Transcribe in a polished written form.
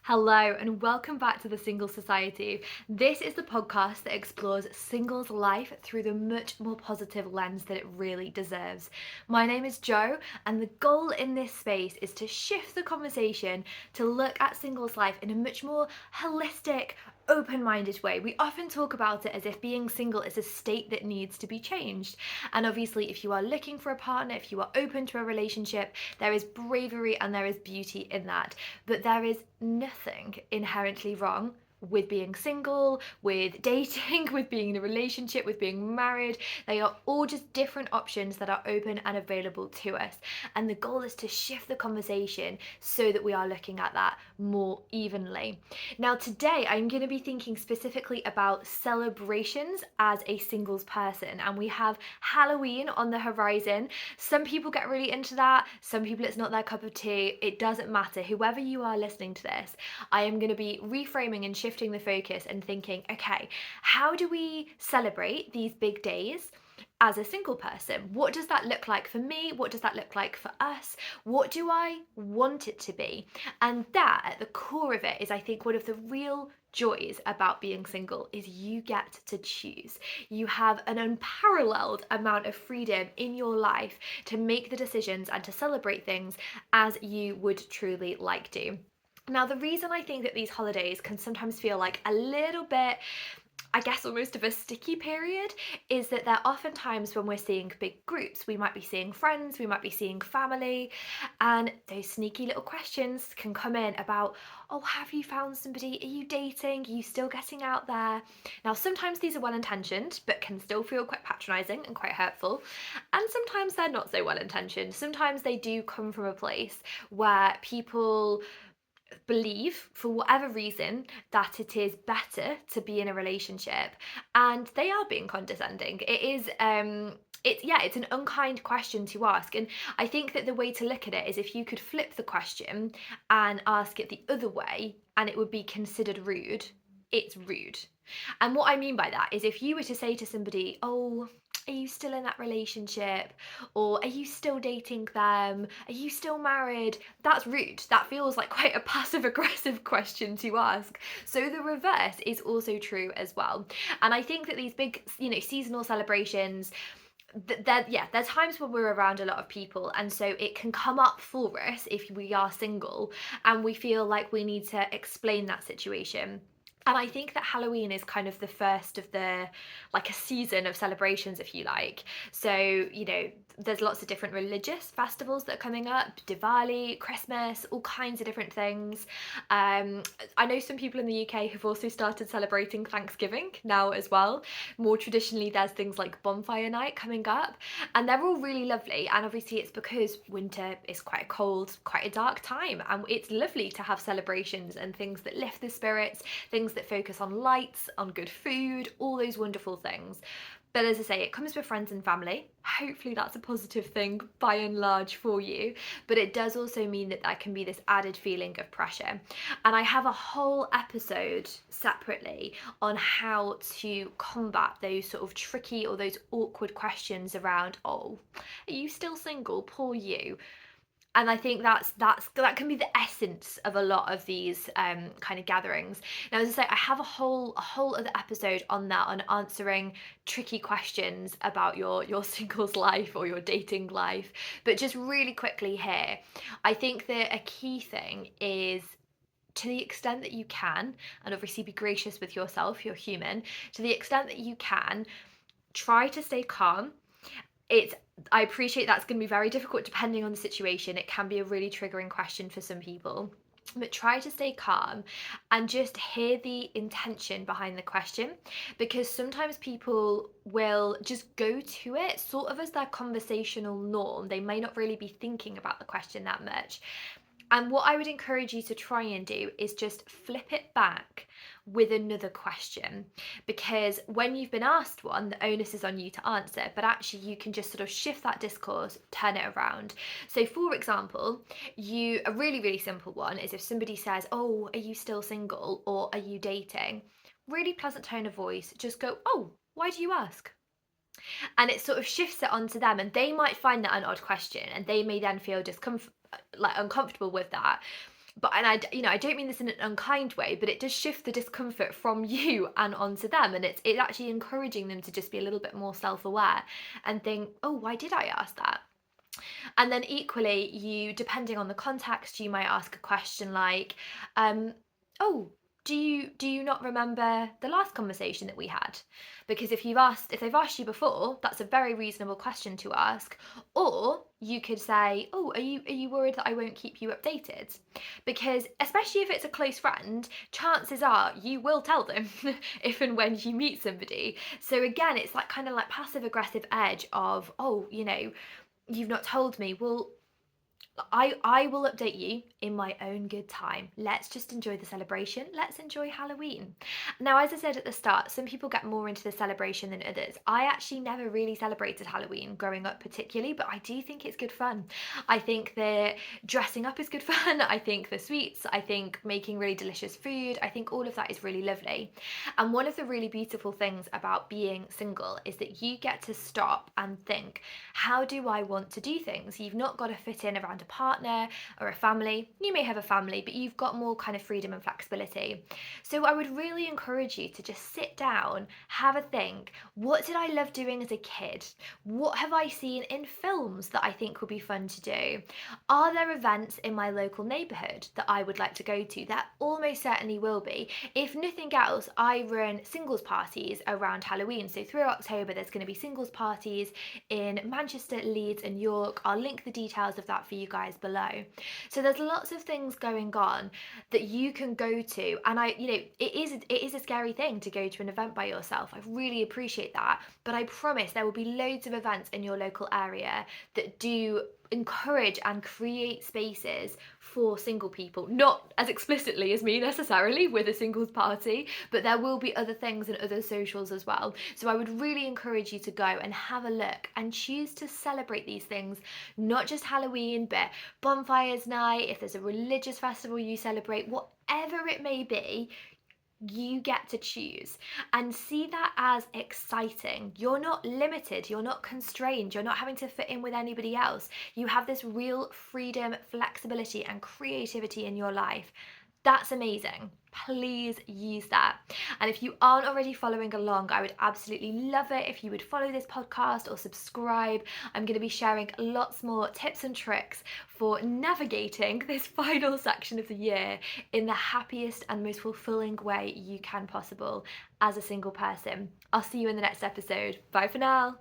Hello, and welcome back to the Single Society. This is the podcast that explores singles' life through the much more positive lens that it really deserves. My name is Jo, and the goal in this space is to shift the conversation to look at singles' life in a much more holistic, open-minded way. We often talk about it as if being single is a state that needs to be changed. And obviously, if you are looking for a partner, if you are open to a relationship, there is bravery and there is beauty in that. But there is nothing inherently wrong with being single, with dating, with being in a relationship, with being married. They are all just different options that are open and available to us. And the goal is to shift the conversation so that we are looking at that more evenly. Now, today I'm going to be thinking specifically about celebrations as a singles person, and we have Halloween on the horizon. Some people get really into that, some people it's not their cup of tea. It doesn't matter. Whoever you are listening to this, I am going to be reframing and shifting the focus and thinking, okay, how do we celebrate these big days as a single person? What does that look like for me? What does that look like for us? What do I want it to be? And that, at the core of it, is I think one of the real joys about being single is you get to choose. You have an unparalleled amount of freedom in your life to make the decisions and to celebrate things as you would truly like to. Now, the reason I think that these holidays can sometimes feel like a little bit, I guess, almost of a sticky period, is that there are often times when we're seeing big groups. We might be seeing friends, we might be seeing family, and those sneaky little questions can come in about, oh, have you found somebody? Are you dating? Are you still getting out there? Now, sometimes these are well intentioned, but can still feel quite patronising and quite hurtful. And sometimes they're not so well intentioned. Sometimes they do come from a place where people believe, for whatever reason, that it is better to be in a relationship, and they are being condescending. It's an unkind question to ask, and I think that the way to look at it is if you could flip the question and ask it the other way and it would be considered rude. It's rude. And what I mean by that is if you were to say to somebody, oh, are you still in that relationship? Or are you still dating them? Are you still married? That's rude. That feels like quite a passive aggressive question to ask. So the reverse is also true as well. And I think that these big, seasonal celebrations, there are times when we're around a lot of people, and so it can come up for us if we are single and we feel like we need to explain that situation. And I think that Halloween is kind of the first of like a season of celebrations, if you like. So, there's lots of different religious festivals that are coming up, Diwali, Christmas, all kinds of different things. I know some people in the UK have also started celebrating Thanksgiving now as well. More traditionally, there's things like bonfire night coming up, and they're all really lovely. And obviously, it's because winter is quite a cold, quite a dark time, and it's lovely to have celebrations and things that lift the spirits, things that focus on lights, on good food, all those wonderful things. But as I say, it comes with friends and family. Hopefully that's a positive thing by and large for you. But it does also mean that there can be this added feeling of pressure. And I have a whole episode separately on how to combat those sort of tricky or those awkward questions around, oh, are you still single? Poor you. And I think that can be the essence of a lot of these kind of gatherings. Now, as I say, I have a whole other episode on that, on answering tricky questions about your singles life or your dating life. But just really quickly here, I think that a key thing is, to the extent that you can, and obviously be gracious with yourself, you're human, to the extent that you can, try to stay calm. It's I appreciate that's going to be very difficult depending on the situation. It can be a really triggering question for some people. But try to stay calm and just hear the intention behind the question, because sometimes people will just go to it sort of as their conversational norm. They may not really be thinking about the question that much. And what I would encourage you to try and do is just flip it back with another question, because when you've been asked one, the onus is on you to answer, but actually you can just sort of shift that discourse, turn it around. So for example, a really, really simple one is if somebody says, oh, are you still single or are you dating? Really pleasant tone of voice, just go, oh, why do you ask? And it sort of shifts it onto them, and they might find that an odd question and they may then feel uncomfortable with that. But and I don't mean this in an unkind way, but it does shift the discomfort from you and onto them, and it's actually encouraging them to just be a little bit more self-aware and think, oh, why did I ask that? And then equally, you, depending on the context, you might ask a question like, oh, do you not remember the last conversation that we had? Because if they've asked you before, that's a very reasonable question to ask. Or you could say, oh, are you worried that I won't keep you updated? Because especially if it's a close friend, chances are you will tell them if and when you meet somebody. So again, it's like kind of like passive aggressive edge of, oh, you've not told me. Well, I will update you in my own good time. Let's just enjoy the celebration. Let's enjoy Halloween. Now, as I said at the start, some people get more into the celebration than others. I actually never really celebrated Halloween growing up, particularly, but I do think it's good fun. I think the dressing up is good fun. I think the sweets, I think making really delicious food, I think all of that is really lovely. And one of the really beautiful things about being single is that you get to stop and think, how do I want to do things? You've not got to fit in around a partner or a family. You may have a family, but you've got more kind of freedom and flexibility. So I would really encourage you to just sit down, have a think. What did I love doing as a kid? What have I seen in films that I think would be fun to do? Are there events in my local neighbourhood that I would like to go to? There almost certainly will be. If nothing else, I run singles parties around Halloween. So through October, there's going to be singles parties in Manchester, Leeds, and York. I'll link the details of that for you guys below. So there's lots of things going on that you can go to, and it is a scary thing to go to an event by yourself. I really appreciate that, but I promise there will be loads of events in your local area that do encourage and create spaces for single people, not as explicitly as me necessarily with a singles party, but there will be other things and other socials as well. So I would really encourage you to go and have a look and choose to celebrate these things, not just Halloween, but bonfires night, if there's a religious festival you celebrate, whatever it may be. You get to choose and see that as exciting. You're not limited, you're not constrained, you're not having to fit in with anybody else. You have this real freedom, flexibility, and creativity in your life. That's amazing. Please use that. And if you aren't already following along, I would absolutely love it if you would follow this podcast or subscribe. I'm going to be sharing lots more tips and tricks for navigating this final section of the year in the happiest and most fulfilling way you can possible as a single person. I'll see you in the next episode. Bye for now.